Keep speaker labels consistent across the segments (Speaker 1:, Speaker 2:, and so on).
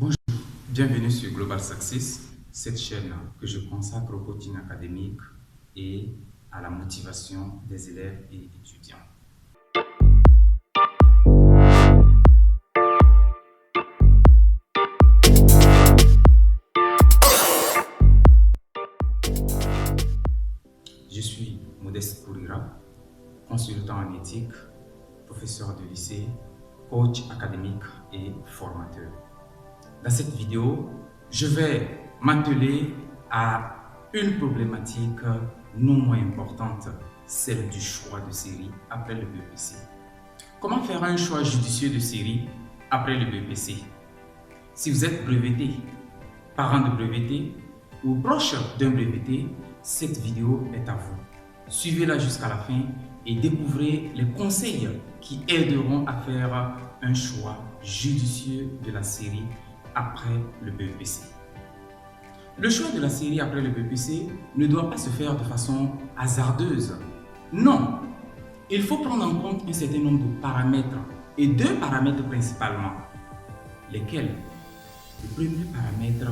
Speaker 1: Bonjour, bienvenue sur Global Success, cette chaîne que je consacre au coaching académique et à la motivation des élèves et étudiants. Je suis Modeste Kourira, consultant en éthique, professeur de lycée, coach académique et formateur. Dans cette vidéo, je vais m'atteler à une problématique non moins importante, celle du choix de série après le BEPC. Comment faire un choix judicieux de série après le BEPC? Si vous êtes breveté, parent de breveté ou proche d'un breveté, cette vidéo est à vous. Suivez-la jusqu'à la fin et découvrez les conseils qui aideront à faire un choix judicieux de la série après le BEPC. Le choix de la série après le BEPC ne doit pas se faire de façon hasardeuse. Non, il faut prendre en compte un certain nombre de paramètres et deux paramètres principalement. Lesquels? Le premier paramètre,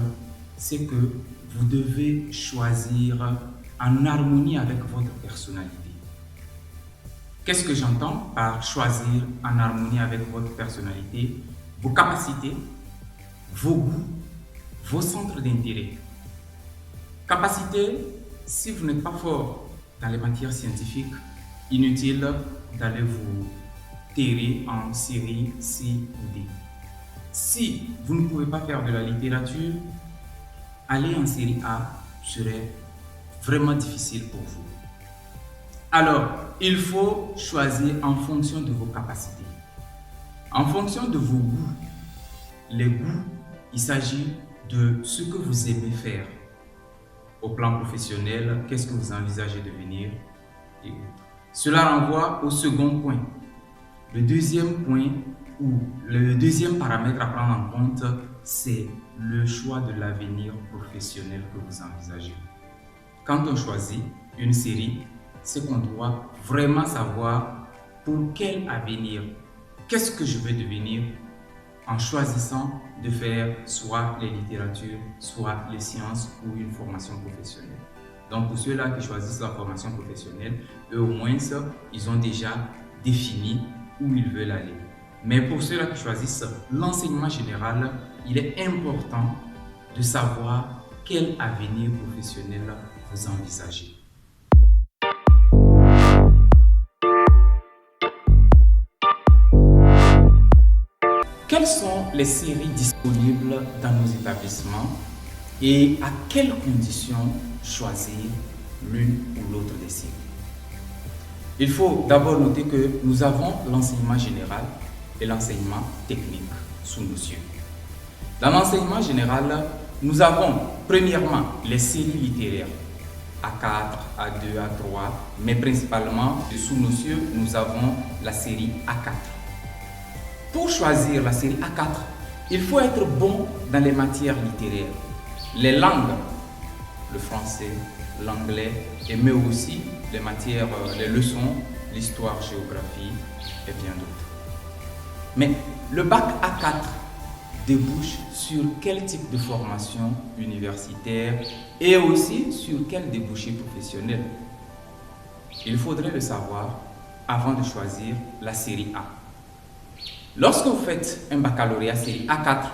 Speaker 1: c'est que vous devez choisir en harmonie avec votre personnalité. Qu'est-ce que j'entends par choisir en harmonie avec votre personnalité? Vos capacités, vos goûts, vos centres d'intérêt. Capacité, si vous n'êtes pas fort dans les matières scientifiques, inutile d'aller vous terrer en série C ou D. Si vous ne pouvez pas faire de la littérature, aller en série A serait vraiment difficile pour vous. Alors, il faut choisir en fonction de vos capacités, en fonction de vos goûts. Les goûts, il s'agit de ce que vous aimez faire. Au plan professionnel, qu'est-ce que vous envisagez de devenir et autres. Cela renvoie au second point. Le deuxième point ou le deuxième paramètre à prendre en compte, c'est le choix de l'avenir professionnel que vous envisagez. Quand on choisit une série, c'est qu'on doit vraiment savoir pour quel avenir, qu'est-ce que je veux devenir en choisissant de faire soit les littératures, soit les sciences ou une formation professionnelle. Donc pour ceux-là qui choisissent la formation professionnelle, eux au moins, ils ont déjà défini où ils veulent aller. Mais pour ceux-là qui choisissent l'enseignement général, il est important de savoir quel avenir professionnel vous envisagez. Quelles sont les séries disponibles dans nos établissements et à quelles conditions choisir l'une ou l'autre des séries? Il faut d'abord noter que nous avons l'enseignement général et l'enseignement technique sous nos yeux. Dans l'enseignement général, nous avons premièrement les séries littéraires A4, A2, A3, mais principalement sous nos yeux, nous avons la série A4. Pour choisir la série A4, il faut être bon dans les matières littéraires, les langues, le français, l'anglais, mais aussi les matières, les leçons, l'histoire, géographie et bien d'autres. Mais le bac A4 débouche sur quel type de formation universitaire et aussi sur quel débouché professionnel? Il faudrait le savoir avant de choisir la série A. Lorsque vous faites un baccalauréat série A4,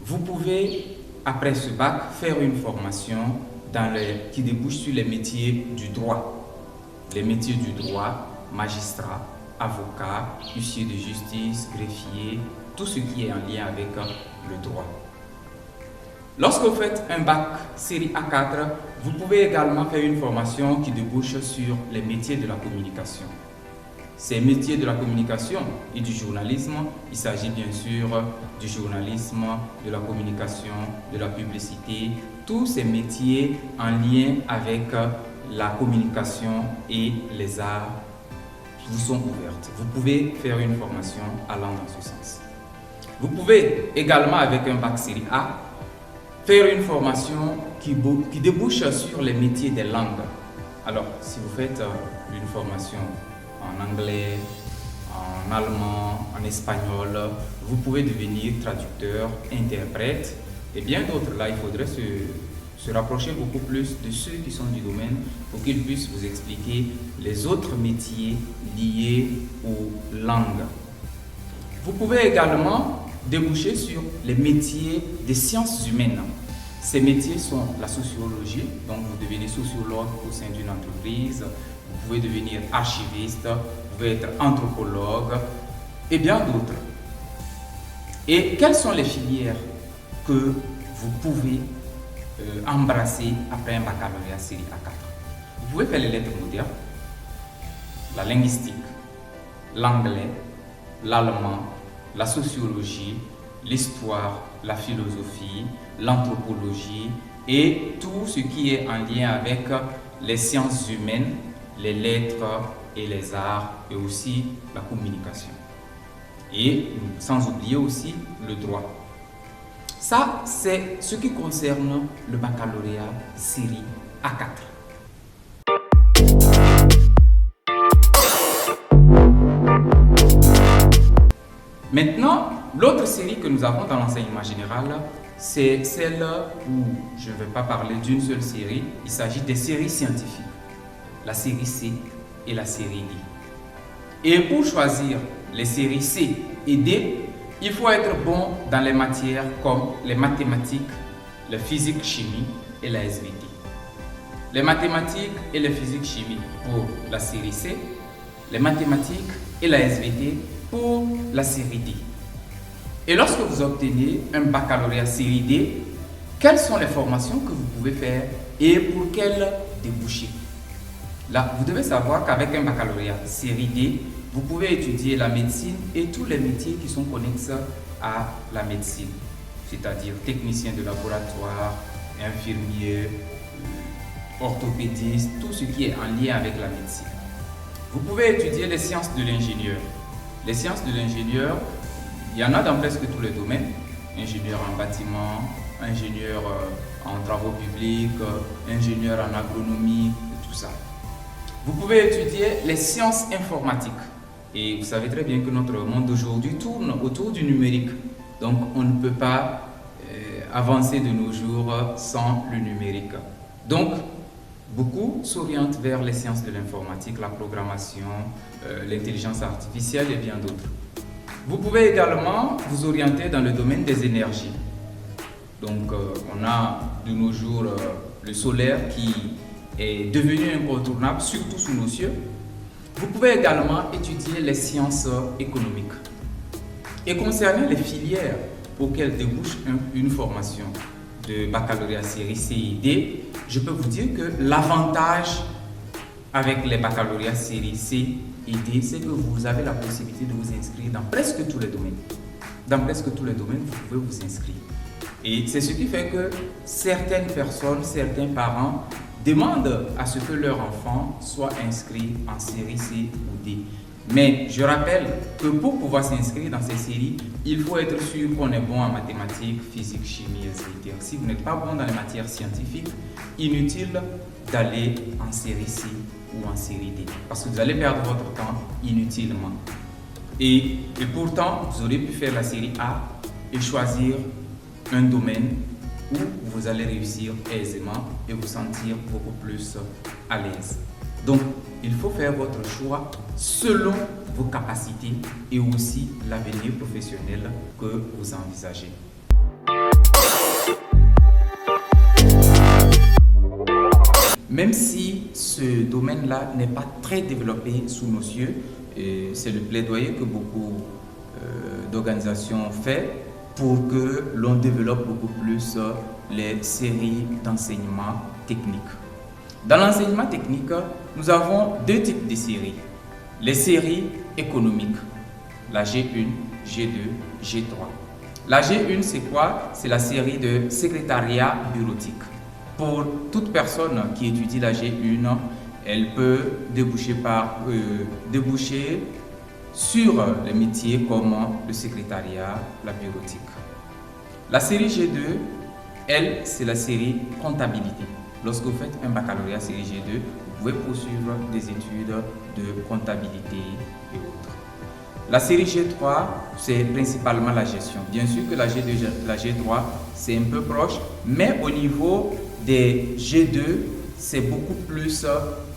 Speaker 1: vous pouvez, après ce bac, faire une formation qui débouche sur les métiers du droit. Les métiers du droit, magistrat, avocat, huissier de justice, greffier, tout ce qui est en lien avec le droit. Lorsque vous faites un bac série A4, vous pouvez également faire une formation qui débouche sur les métiers de la communication. Ces métiers de la communication et du journalisme, il s'agit bien sûr du journalisme, de la communication, de la publicité, tous ces métiers en lien avec la communication et les arts vous sont ouvertes. Vous pouvez faire une formation allant dans ce sens. Vous pouvez également, avec un bac série A, faire une formation qui débouche sur les métiers des langues. Alors, si vous faites une formation en anglais, en allemand, en espagnol. Vous pouvez devenir traducteur, interprète et bien d'autres. Là, il faudrait se rapprocher beaucoup plus de ceux qui sont du domaine pour qu'ils puissent vous expliquer les autres métiers liés aux langues. Vous pouvez également déboucher sur les métiers des sciences humaines. Ces métiers sont la sociologie, donc vous devenez sociologue au sein d'une entreprise, vous pouvez devenir archiviste, vous pouvez être anthropologue et bien d'autres. Et quelles sont les filières que vous pouvez embrasser après un baccalauréat série A4? Vous pouvez faire les lettres modernes, la linguistique, l'anglais, l'allemand, la sociologie, l'histoire, la philosophie, l'anthropologie et tout ce qui est en lien avec les sciences humaines, les lettres et les arts et aussi la communication. Et sans oublier aussi le droit. Ça, c'est ce qui concerne le baccalauréat série A4. Maintenant, l'autre série que nous avons dans l'enseignement général, c'est celle où je ne vais pas parler d'une seule série, il s'agit des séries scientifiques, la série C et la série D. Et pour choisir les séries C et D, il faut être bon dans les matières comme les mathématiques, la physique-chimie et la SVT. Les mathématiques et la physique-chimie pour la série C, les mathématiques et la SVT pour la série D. Et lorsque vous obtenez un baccalauréat série D, quelles sont les formations que vous pouvez faire et pour quel débouché? Là, vous devez savoir qu'avec un baccalauréat série D, vous pouvez étudier la médecine et tous les métiers qui sont connexes à la médecine, c'est-à-dire technicien de laboratoire, infirmier, orthopédiste, tout ce qui est en lien avec la médecine. Vous pouvez étudier les sciences de l'ingénieur. Les sciences de l'ingénieur, il y en a dans presque tous les domaines. Ingénieur en bâtiment, ingénieur en travaux publics, ingénieur en agronomie, et tout ça. Vous pouvez étudier les sciences informatiques. Et vous savez très bien que notre monde d'aujourd'hui tourne autour du numérique. Donc on ne peut pas avancer de nos jours sans le numérique. Donc beaucoup s'orientent vers les sciences de l'informatique, la programmation, l'intelligence artificielle et bien d'autres. Vous pouvez également vous orienter dans le domaine des énergies. Donc on a de nos jours le solaire qui est devenu incontournable, surtout sous nos cieux. Vous pouvez également étudier les sciences économiques. Et concernant les filières auxquelles débouche une formation de baccalauréat série C et D, je peux vous dire que l'avantage avec les baccalauréats série C et D, c'est que vous avez la possibilité de vous inscrire dans presque tous les domaines. Dans presque tous les domaines, vous pouvez vous inscrire. Et c'est ce qui fait que certaines personnes, certains parents demandent à ce que leur enfant soit inscrit en série C ou D. Mais je rappelle que pour pouvoir s'inscrire dans ces séries, il faut être sûr qu'on est bon en mathématiques, physique, chimie, etc. Si vous n'êtes pas bon dans les matières scientifiques, inutile d'aller en série C ou en série D. Parce que vous allez perdre votre temps inutilement. Et pourtant, vous aurez pu faire la série A et choisir un domaine où vous allez réussir aisément et vous sentir beaucoup plus à l'aise. Donc, il faut faire votre choix selon vos capacités et aussi l'avenir professionnel que vous envisagez. Même si ce domaine-là n'est pas très développé sous nos cieux, c'est le plaidoyer que beaucoup d'organisations ont fait pour que l'on développe beaucoup plus les séries d'enseignement technique. Dans l'enseignement technique, nous avons deux types de séries. Les séries économiques, la G1, G2, G3. La G1, c'est quoi? C'est la série de secrétariat bureautique. Pour toute personne qui étudie la G1, elle peut déboucher sur les métiers comme le secrétariat, la bureautique. La série G2, elle, c'est la série comptabilité. Lorsque vous faites un baccalauréat série G2, vous pouvez poursuivre des études de comptabilité et autres. La série G3, c'est principalement la gestion. Bien sûr que la G2, la G3, c'est un peu proche, mais au niveau des G2, c'est beaucoup plus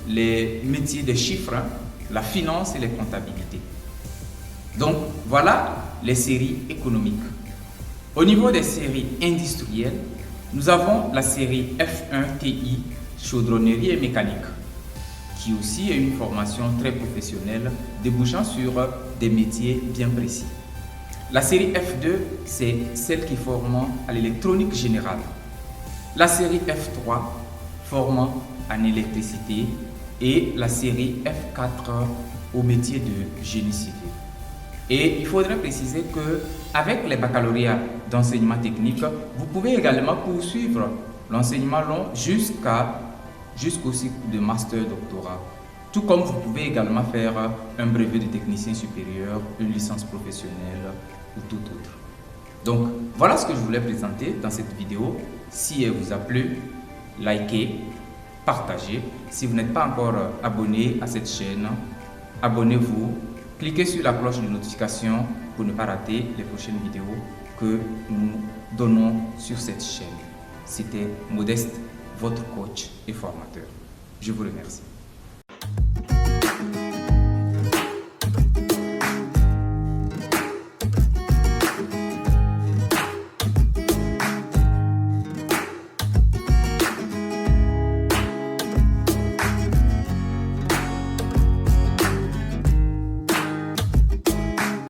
Speaker 1: les métiers des chiffres, hein, la finance et les comptabilités. Donc, voilà les séries économiques. Au niveau des séries industrielles, nous avons la série F1 TI, chaudronnerie et mécanique, qui aussi est une formation très professionnelle débouchant sur des métiers bien précis. La série F2, c'est celle qui forme à l'électronique générale. La série F3 forme en électricité et la série F4 au métier de génie civil. Et il faudrait préciser que avec les baccalauréats d'enseignement technique, vous pouvez également poursuivre l'enseignement long jusqu'au cycle de master doctorat. Tout comme vous pouvez également faire un brevet de technicien supérieur, une licence professionnelle ou tout autre. Donc voilà ce que je voulais présenter dans cette vidéo. Si elle vous a plu, likez, partagez. Si vous n'êtes pas encore abonné à cette chaîne, abonnez-vous. Cliquez sur la cloche de notification pour ne pas rater les prochaines vidéos que nous donnons sur cette chaîne. C'était Modeste, votre coach et formateur. Je vous remercie.